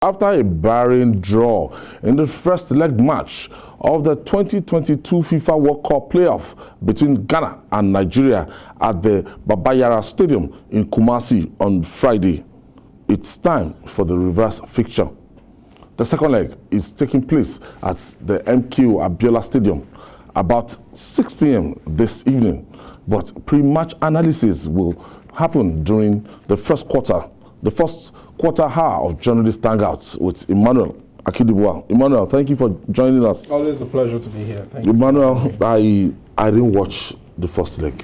After a barren draw in the first leg match of the 2022 FIFA World Cup playoff between Ghana and Nigeria at the Baba Yara Stadium in Kumasi on Friday, it's time for the reverse fixture. The second leg is taking place at the MKO Abiola Stadium about 6 p.m. this evening, but pre-match analysis will happen during the first quarter hour of journalist hangouts with Emmanuel Akidibua. Emmanuel, thank you for joining us. Always a pleasure to be here. Thank you. Emmanuel, I didn't watch the first leg.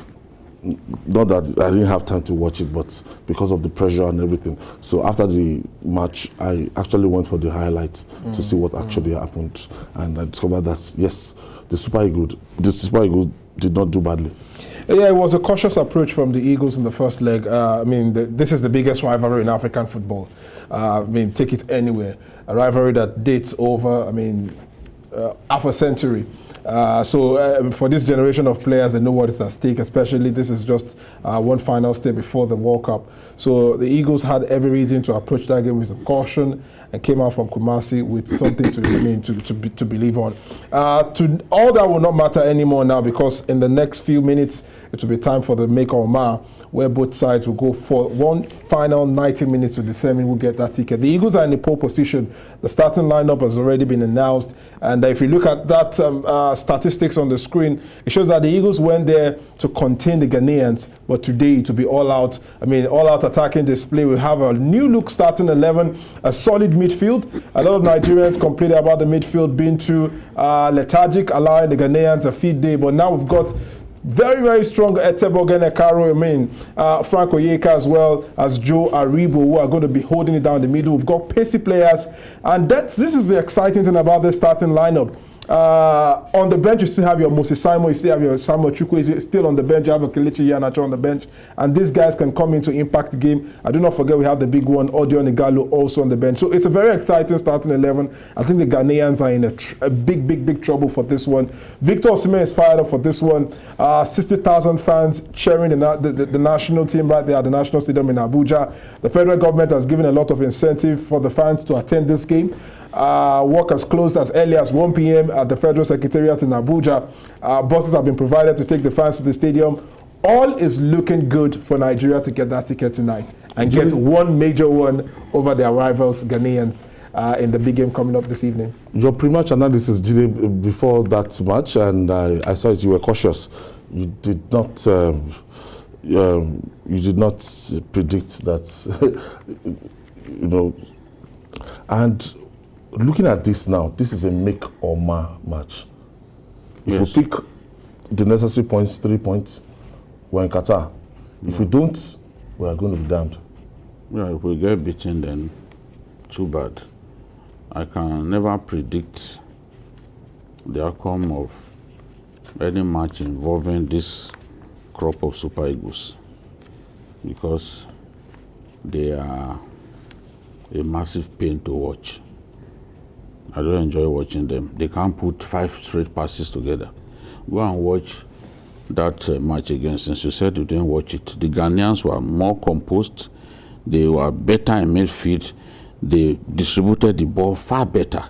Not that I didn't have time to watch it, but because of the pressure and everything. So after the match, I actually went for the highlights to see what actually happened, and I discovered that yes, the Super Eagles did not do badly. Yeah, it was a cautious approach from the Eagles in the first leg. This is the biggest rivalry in African football. Take it anywhere. A rivalry that dates over, half a century. For this generation of players, they know what is at stake, especially this is just one final step before the World Cup. So the Eagles had every reason to approach that game with some caution and came out from Kumasi with something to believe on. All that will not matter anymore now, because in the next few minutes, it will be time for the make or mar, where both sides will go for one final 90 minutes to determine who will get that ticket. The Eagles are in a pole position. The starting lineup has already been announced. And if you look at that statistics on the screen, it shows that the Eagles went there to contain the Ghanaians, but today to be all out attacking display. We have a new look starting 11, a solid midfield. A lot of Nigerians complained about the midfield being too lethargic, allowing the Ghanaians a feed day. But now we've got very, very strong Etebo Genekaro, Frank Oyeka, as well as Joe Aribo, who are going to be holding it down the middle. We've got pacey players, and this is the exciting thing about the starting lineup. On the bench, you still have your Moses Simon, you still have your Samuel Chukwu is still on the bench, you have a Kelechi Iheanacho on the bench, and these guys can come in to impact the game. I do not forget we have the big one, Odion Igalo, also on the bench. So it's a very exciting starting 11. I think the Ghanaians are in a big trouble for this one. Victor Osimhen is fired up for this one. 60,000 fans cheering the national team right there at the National Stadium in Abuja. The federal government has given a lot of incentive for the fans to attend this game. Work has closed as early as 1 p.m. at the Federal Secretariat in Abuja. Buses have been provided to take the fans to the stadium. All is looking good for Nigeria to get that ticket tonight and get one major one over their rivals, Ghanaians, in the big game coming up this evening. Your pre-match analysis, Jide, before that match, and I saw it, you were cautious. You did not predict that, and looking at this now, this is a make or mar match. If we pick the necessary points, 3 points, we're in Qatar. If we don't, we are going to be damned. Yeah, if we get beaten, then too bad. I can never predict the outcome of any match involving this crop of Super Eagles, because they are a massive pain to watch. I don't enjoy watching them. They can't put 5 straight passes together. Go and watch that match again. Since you said you didn't watch it, the Ghanaians were more composed. They were better in midfield. They distributed the ball far better.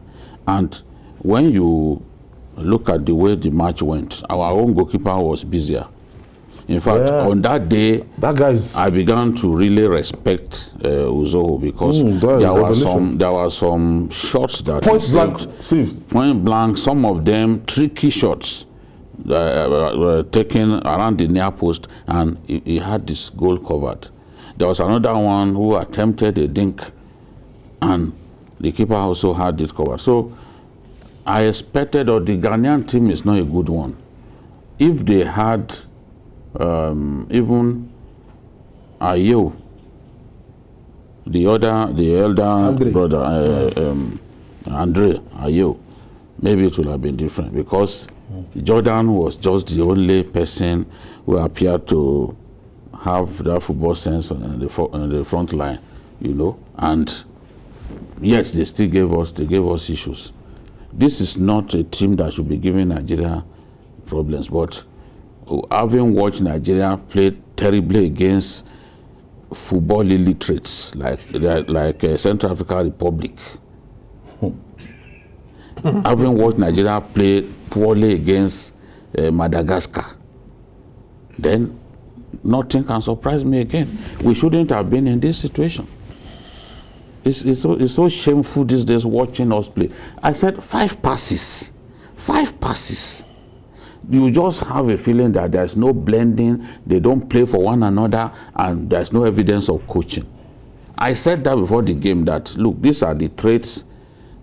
And when you look at the way the match went, our own goalkeeper was busier. In fact, on that day, I began to really respect Uzoho, because there were some shots that point blank, some of them tricky shots were taken around the near post, and he had this goal covered. There was another one who attempted a dink, and the keeper also had it covered. So I expected, or the Ghanaian team is not a good one. If they had even Ayew, the elder brother, Andre Ayew, maybe it would have been different, because Jordan was just the only person who appeared to have that football sense on the front line, and yet they still gave us issues. This is not a team that should be giving Nigeria problems, but having watched Nigeria play terribly against football illiterates like Central African Republic. Having watched Nigeria play poorly against Madagascar, then nothing can surprise me again. We shouldn't have been in this situation. It's so shameful these days watching us play. I said 5 passes. 5 passes. You just have a feeling that there's no blending, they don't play for one another, and there's no evidence of coaching. I said that before the game that, look, these are the traits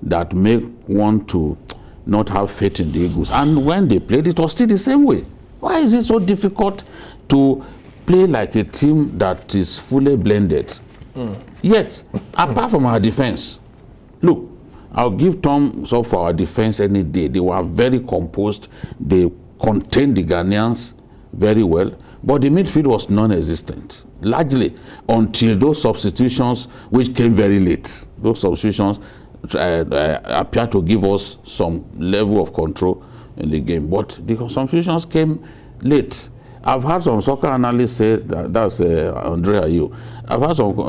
that make one to not have faith in the Eagles. And when they played, it was still the same way. Why is it so difficult to play like a team that is fully blended? Yet, apart from our defense, look, I'll give thumbs up for our defense any day. They were very composed. They contained the Ghanaians very well. But the midfield was non-existent, largely until those substitutions, which came very late. Those substitutions appear to give us some level of control in the game. But the substitutions came late. I've heard some soccer analysts say, that's Andre Ayew. I've heard some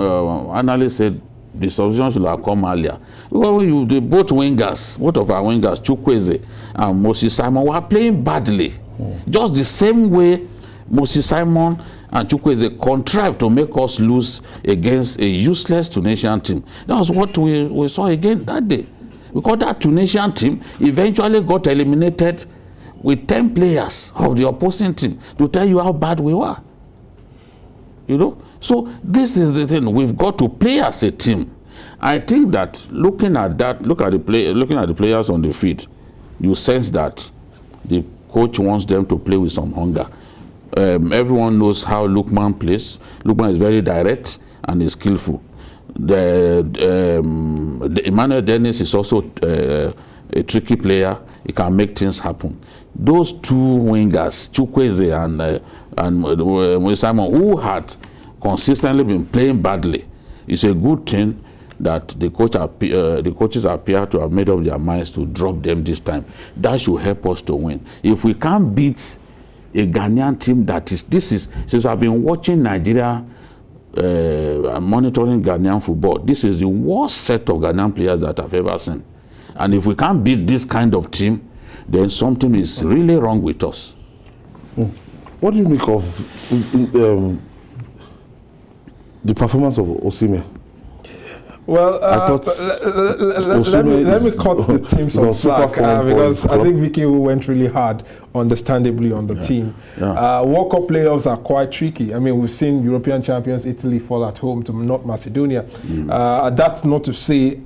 analysts say the substitutions should have come earlier. Well, both of our wingers, Chukwueze and Moses Simon, were playing badly. Just the same way Moses Simon and Chukwueze contrived to make us lose against a useless Tunisian team. That was what we saw again that day. Because that Tunisian team eventually got eliminated with 10 players of the opposing team, to tell you how bad we were. You know? So this is the thing. We've got to play as a team. I think that looking at the players on the field, you sense that the coach wants them to play with some hunger. Everyone knows how Lookman plays. Lookman is very direct and is skillful. The Emmanuel Dennis is also a tricky player. He can make things happen. Those two wingers, Chukwueze and Simon, who had consistently been playing badly, it's a good thing that the coaches appear to have made up their minds to drop them this time. That should help us to win. If we can't beat a Ghanaian team since I've been watching Nigeria, monitoring Ghanaian football, this is the worst set of Ghanaian players that I've ever seen. And if we can't beat this kind of team, then something is really wrong with us. What do you make of the performance of Osimhen? Well, let me cut the team some slack because I think Vicky went really hard, understandably, on the team. World Cup playoffs are quite tricky. I mean, we've seen European champions Italy fall at home to North Macedonia. That's not to say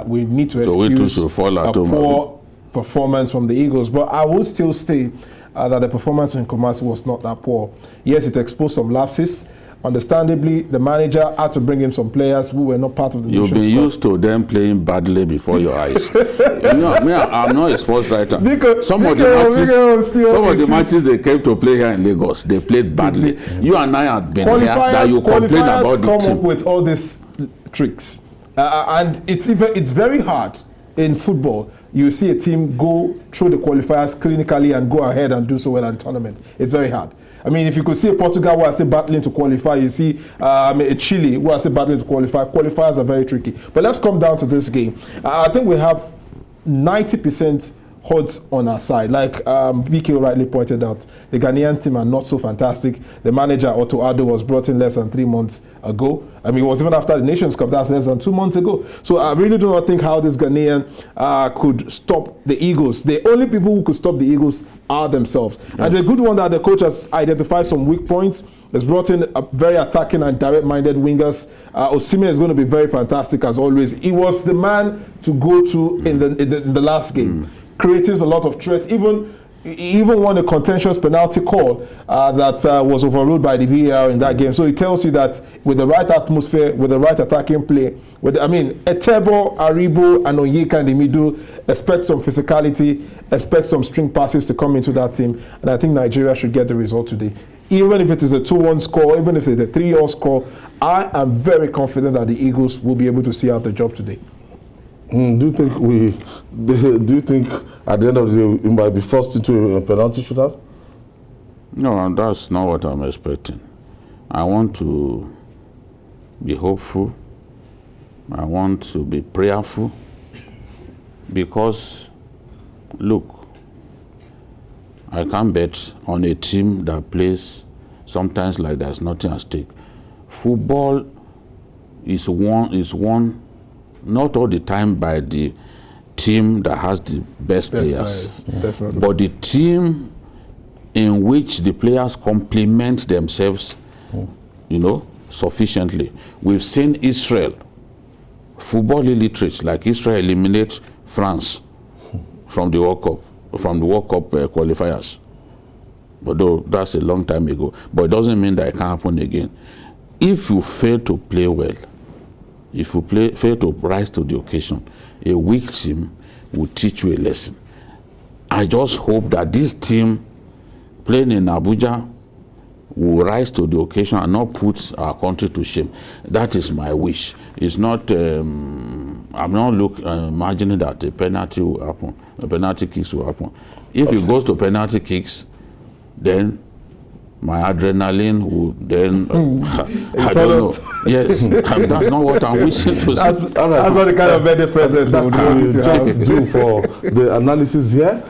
we need to excuse a poor performance from the Eagles, but I would still say that the performance in Kumasi was not that poor. Yes, it exposed some lapses. Understandably, the manager had to bring in some players who were not part of the You'll be used to them playing badly before your eyes. I'm not a sports writer. Some of the matches they came to play here in Lagos, they played badly. You and I have been here that you complain about the team. Come up with all these tricks, and it's very hard in football. You see a team go through the qualifiers clinically and go ahead and do so well at the tournament. It's very hard. I mean, if you could see a Portugal who are still battling to qualify, you see a Chile who are still battling to qualify. Qualifiers are very tricky. But let's come down to this game. I think we have 90% odds on our side. Like BK rightly pointed out, the Ghanaian team are not so fantastic. The manager, Otto Addo, was brought in less than 3 months ago. I mean, it was even after the Nations Cup, that's less than 2 months ago. So I really do not think how this Ghanaian could stop the Eagles. The only people who could stop the Eagles are themselves. Yes. And the good one that the coach has identified some weak points, has brought in a very attacking and direct-minded wingers. Osimhen is going to be very fantastic as always. He was the man to go to in the last game, creating a lot of threats. He even won a contentious penalty call that was overruled by the VAR in that game. So it tells you that with the right atmosphere, with the right attacking play, Etebo, Aribo, and Onyeka in the middle, expect some physicality, expect some string passes to come into that team. And I think Nigeria should get the result today. Even if it is a 2-1 score, even if it's a 3-0 score, I am very confident that the Eagles will be able to see out the job today. Do you think at the end of the day we might be forced into a penalty shootout? No, that's not what I'm expecting. I want to be hopeful. I want to be prayerful. Because, look, I can't bet on a team that plays sometimes like there's nothing at stake. Football is won not all the time by the team that has the best players, definitely. but the team in which the players complement themselves, you know, sufficiently. We've seen Israel, football illiterate, like Israel eliminate France from the World Cup, qualifiers. But though that's a long time ago, but it doesn't mean that it can't happen again. If you fail to play well, if you fail to rise to the occasion, a weak team will teach you a lesson. I just hope that this team playing in Abuja will rise to the occasion and not put our country to shame. That is my wish. It's not, I'm not imagining that a penalty will happen, a penalty kicks will happen. If it goes to penalty kicks, then my adrenaline would then, I don't know. Yes, that's not what I'm wishing to see. That's not the kind of birthday present That's what we just do for the analysis here.